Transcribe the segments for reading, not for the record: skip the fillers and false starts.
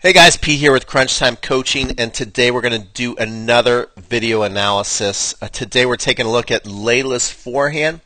Hey guys, Pete here with Crunch Time Coaching, and today we're going to do another video analysis. Today we're taking a look at Leylah's forehand.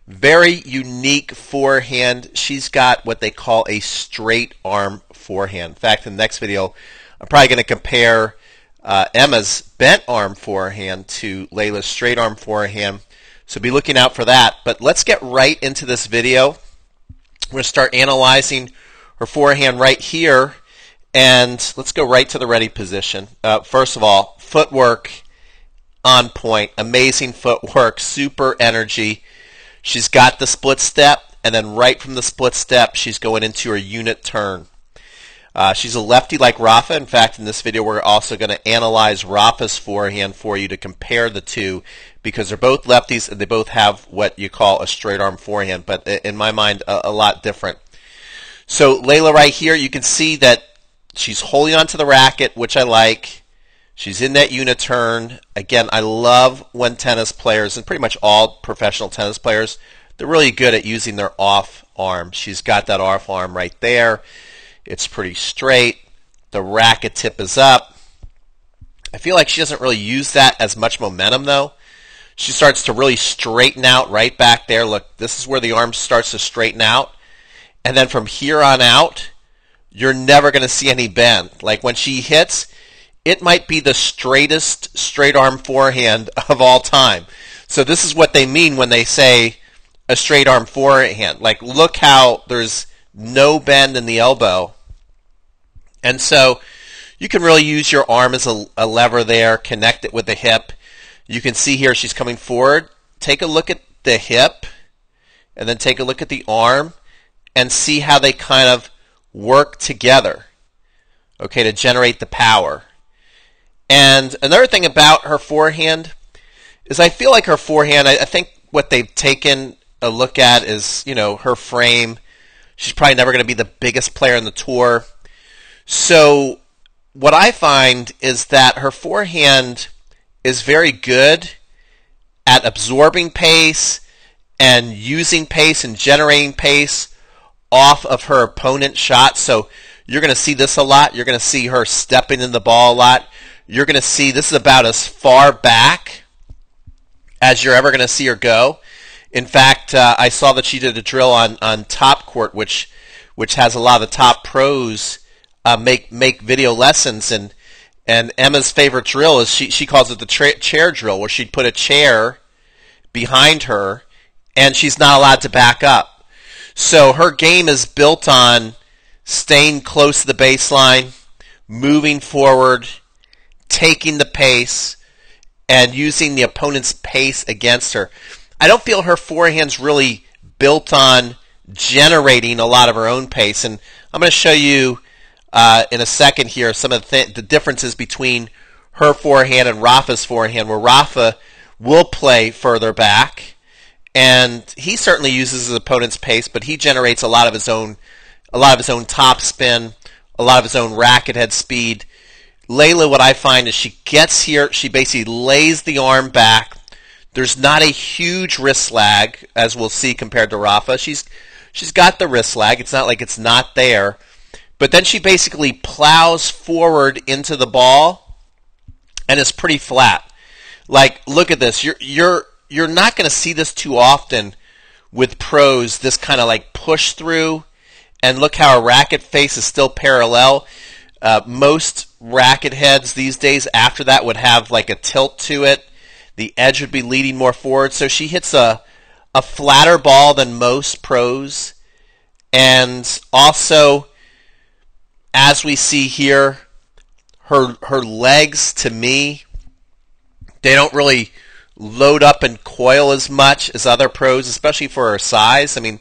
Very unique forehand. She's got what they call a straight arm forehand. In fact, in the next video, I'm probably going to compare Emma's bent arm forehand to Leylah's straight arm forehand. So be looking out for that. But let's get right into this video. We're going to start analyzing her forehand right here. And let's go right to the ready position. First of all, footwork on point. Amazing footwork, super energy. She's got the split step, and then right from the split step, she's going into her unit turn. She's a lefty like Rafa. In fact, in this video, we're also going to analyze Rafa's forehand for you to compare the two because they're both lefties and they both have what you call a straight arm forehand, but in my mind, a lot different. So Leylah right here, you can see that she's holding onto the racket, which I like. She's in that unit turn. Again, I love when tennis players, and pretty much all professional tennis players, they're really good at using their off arm. She's got that off arm right there. It's pretty straight. The racket tip is up. I feel like she doesn't really use that as much momentum, though. She starts to really straighten out right back there. Look, this is where the arm starts to straighten out. And then from here on out, you're never going to see any bend. Like when she hits, it might be the straightest straight arm forehand of all time. So this is what they mean when they say a straight arm forehand. Like look how there's no bend in the elbow. And so you can really use your arm as a lever there, connect it with the hip. You can see here she's coming forward. Take a look at the hip and then take a look at the arm and see how they kind of work together, okay, to generate the power. And another thing about her forehand is I feel like her forehand, I think what they've taken a look at is, you know, her frame. She's probably never going to be the biggest player on the tour. So what I find is that her forehand is very good at absorbing pace and using pace and generating pace off of her opponent's shot. So you're going to see this a lot. You're going to see her stepping in the ball a lot. You're going to see this is about as far back as you're ever going to see her go. In fact, I saw that she did a drill on Top Court, which has a lot of the top pros make video lessons. And Emma's favorite drill is she calls it the chair drill, where she'd put a chair behind her and she's not allowed to back up. So her game is built on staying close to the baseline, moving forward, taking the pace, and using the opponent's pace against her. I don't feel her forehand's really built on generating a lot of her own pace. And I'm going to show you in a second here some of the differences between her forehand and Rafa's forehand, where Rafa will play further back. And he certainly uses his opponent's pace, but he generates a lot of his own top spin, a lot of his own racket head speed. Leylah, what I find is she gets here, she basically lays the arm back. There's not a huge wrist lag, as we'll see compared to Rafa. She's got the wrist lag. It's not like it's not there. But then she basically plows forward into the ball, and it's pretty flat. Like, look at this. You're not going to see this too often with pros, this kind of like push through, and look how a racket face is still parallel. Most racket heads these days after that would have like a tilt to it. The edge would be leading more forward. So she hits a flatter ball than most pros. And also, as we see here, her legs, to me, they don't really load up and coil as much as other pros, especially for her size. I mean,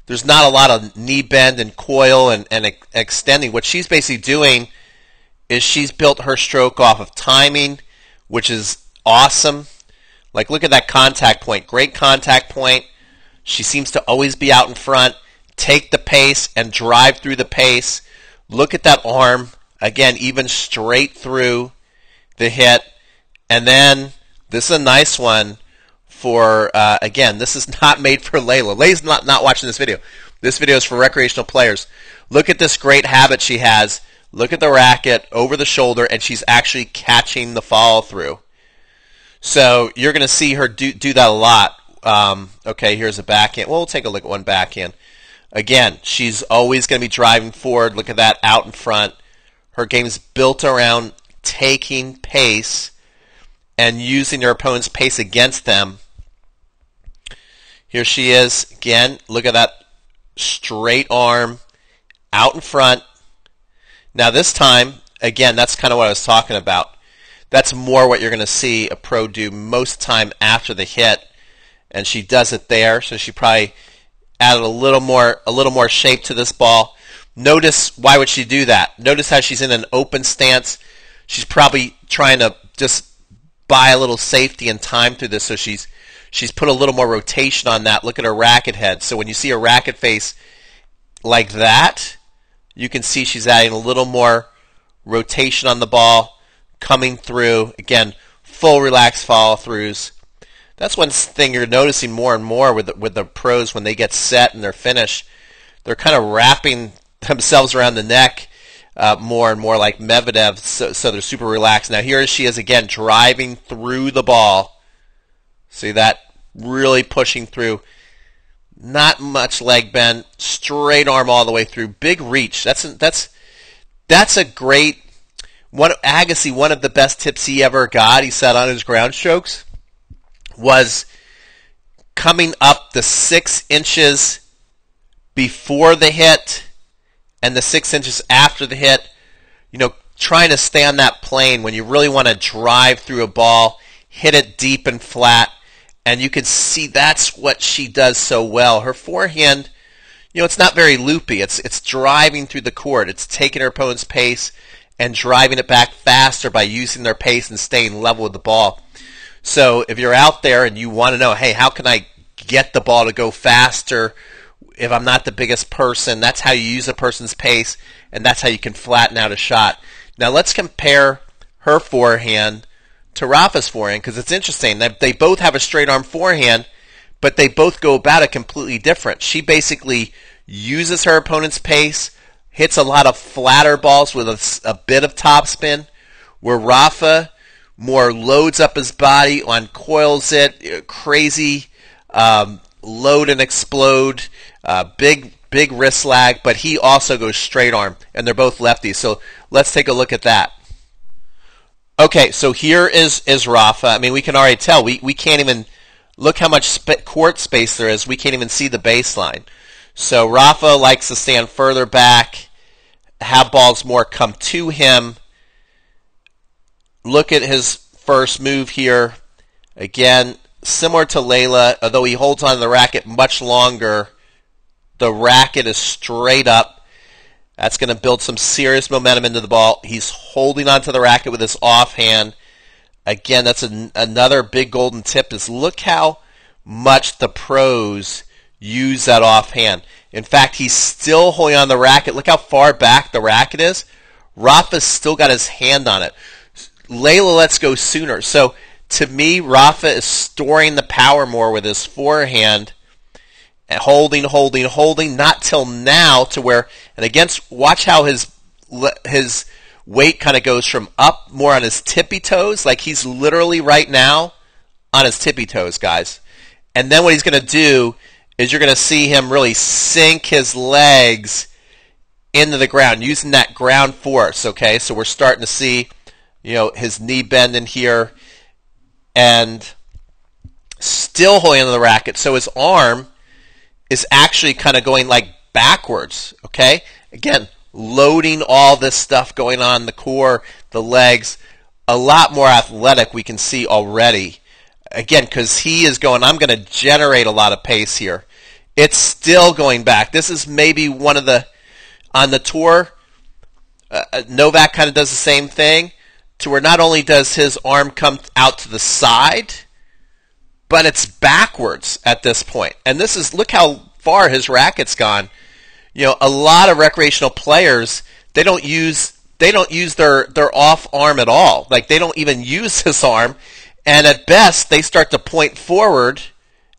there's not a lot of knee bend and coil and extending. What she's basically doing is she's built her stroke off of timing, which is awesome. Like, look at that contact point. Great contact point. She seems to always be out in front, take the pace and drive through the pace. Look at that arm. Again, even straight through the hit. And then this is a nice one for, again, this is not made for Leylah. Leylah's not watching this video. This video is for recreational players. Look at this great habit she has. Look at the racket over the shoulder, and she's actually catching the follow through. So you're going to see her do that a lot. Okay, here's a backhand. Well, we'll take a look at one backhand. Again, she's always going to be driving forward. Look at that out in front. Her game's built around taking pace and using their opponent's pace against them. Here she is again. Look at that straight arm out in front. Now this time, again, that's kind of what I was talking about. That's more what you're going to see a pro do most time after the hit, and she does it there. So she probably added a little more shape to this ball. Notice, why would she do that? Notice how she's in an open stance. She's probably trying to just buy a little safety and time through this, so she's put a little more rotation on that. Look at her racket head. So when you see a racket face like that, you can see she's adding a little more rotation on the ball, coming through. Again, full relaxed follow-throughs. That's one thing you're noticing more and more with the pros when they get set and they're finished. They're kind of wrapping themselves around the neck more and more like Medvedev, so they're super relaxed. Now here she is again, driving through the ball. See that? Really pushing through. Not much leg bend, straight arm all the way through. Big reach. That's a great one. Agassi, one of the best tips he ever got, he said on his ground strokes, was coming up the 6 inches before the hit and the 6 inches after the hit. You know, trying to stay on that plane when you really want to drive through a ball, hit it deep and flat. And you can see that's what she does so well. Her forehand, you know, it's not very loopy. It's driving through the court. It's taking her opponent's pace and driving it back faster by using their pace and staying level with the ball. So if you're out there and you want to know, hey, how can I get the ball to go faster if I'm not the biggest person? That's how you use a person's pace, and that's how you can flatten out a shot. Now let's compare her forehand to Rafa's forehand, because it's interesting. They both have a straight arm forehand, but they both go about it completely different. She basically uses her opponent's pace, hits a lot of flatter balls with a bit of topspin, where Rafa more loads up his body, uncoils it, crazy load and explode, big wrist lag, but he also goes straight arm, and they're both lefties. So let's take a look at that. Okay, so here is Rafa. I mean, we can already tell. We can't even look how much court space there is. We can't even see the baseline. So Rafa likes to stand further back, have balls more come to him. Look at his first move here. Again, similar to Leylah, although he holds on to the racket much longer. The racket is straight up. That's going to build some serious momentum into the ball. He's holding onto the racket with his offhand. Again, that's another big golden tip, is look how much the pros use that offhand. In fact, he's still holding on the racket. Look how far back the racket is. Rafa's still got his hand on it. Leylah lets go sooner. So to me, Rafa is storing the power more with his forehand, and holding, not till now to where, and against, watch how his weight kind of goes from up more on his tippy toes, like he's literally right now on his tippy toes, guys. And then what he's going to do is you're going to see him really sink his legs into the ground, using that ground force, okay? So we're starting to see, you know, his knee bend in here, and still holding on to the racket. So his arm is actually kind of going like backwards, okay? Again, loading all this stuff going on, the core, the legs, a lot more athletic we can see already. Again, because he is going, I'm going to generate a lot of pace here. It's still going back. This is maybe one of the, on the tour, Novak kind of does the same thing, to where not only does his arm come out to the side, but it's backwards at this point. And this is, look how far his racket's gone. You know, a lot of recreational players, they don't use their off arm at all. Like, they don't even use his arm. And at best, they start to point forward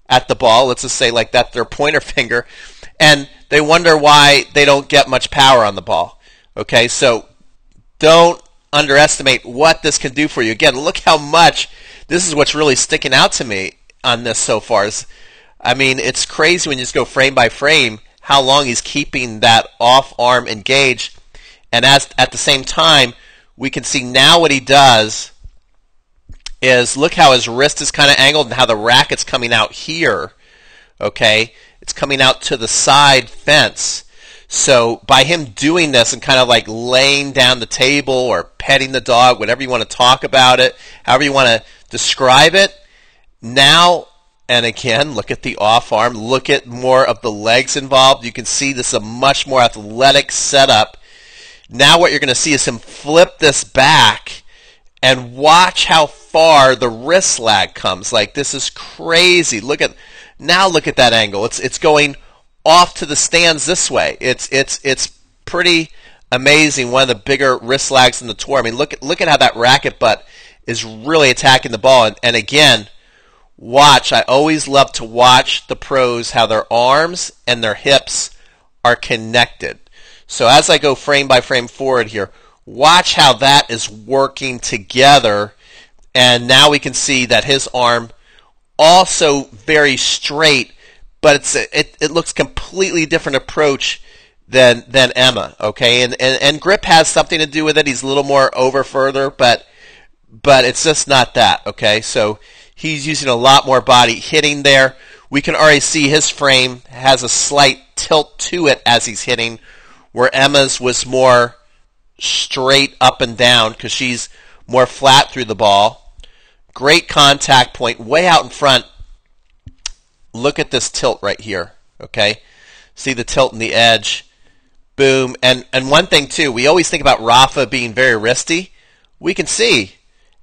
at the ball. Let's just say like that, their pointer finger. And they wonder why they don't get much power on the ball. Okay, so don't underestimate what this can do for you. Again, look how much, this is what's really sticking out to me on this so far. I mean, it's crazy when you just go frame by frame how long he's keeping that off arm engaged. And at the same time, we can see now what he does is look how his wrist is kind of angled and how the racket's coming out here. Okay, it's coming out to the side fence. So by him doing this and kind of like laying down the table or petting the dog, whatever you want to talk about it, however you want to describe it, now, and again, look at the off arm, look at more of the legs involved. You can see this is a much more athletic setup. Now what you're going to see is him flip this back and watch how far the wrist lag comes. Like, this is crazy. Look at that angle. It's going off to the stands this way. It's pretty amazing. One of the bigger wrist lags in the tour. I mean, look at how that racket butt is really attacking the ball. And again, watch. I always love to watch the pros, how their arms and their hips are connected. So as I go frame by frame forward here, watch how that is working together. And now we can see that his arm also very straight, but it looks completely different approach than Emma. Okay, and grip has something to do with it. He's a little more over further, but it's just not that. Okay, so he's using a lot more body hitting there. We can already see his frame has a slight tilt to it as he's hitting, where Emma's was more straight up and down because she's more flat through the ball. Great contact point way out in front. Look at this tilt right here. Okay, see the tilt in the edge. Boom. And one thing too, we always think about Rafa being very wristy. We can see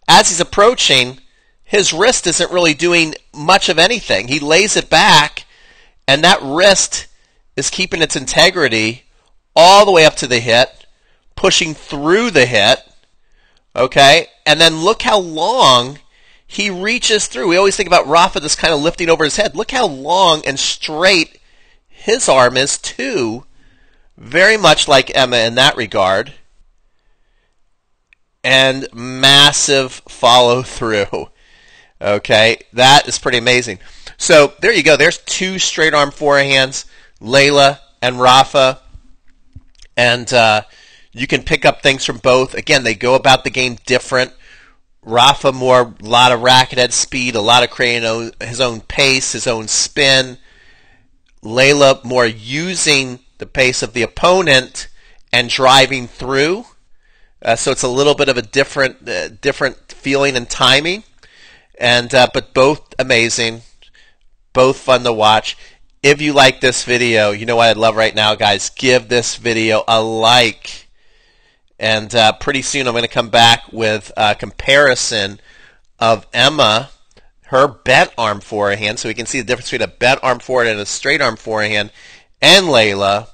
as he's approaching, his wrist isn't really doing much of anything. He lays it back, and that wrist is keeping its integrity all the way up to the hit, pushing through the hit. Okay, and then look how long he reaches through. We always think about Rafa just kind of lifting over his head. Look how long and straight his arm is too. Very much like Emma in that regard. And massive follow through. Okay, that is pretty amazing. So there you go. There's two straight arm forehands, Leylah and Rafa. And you can pick up things from both. Again, they go about the game different. Rafa more, a lot of racket head speed, a lot of creating his own pace, his own spin. Leylah more using the pace of the opponent and driving through. So it's a little bit of a different feeling and timing. And but both amazing, both fun to watch. If you like this video, you know what I'd love right now, guys? Give this video a like. And pretty soon I'm going to come back with a comparison of Emma, her bent arm forehand, so we can see the difference between a bent arm forehand and a straight arm forehand, and Leylah.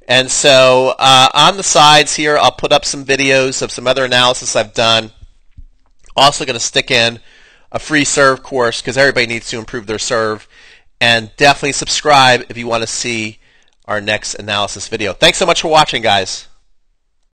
And so on the sides here, I'll put up some videos of some other analysis I've done. Also going to stick in a free serve course because everybody needs to improve their serve. And definitely subscribe if you want to see our next analysis video. Thanks so much for watching, guys.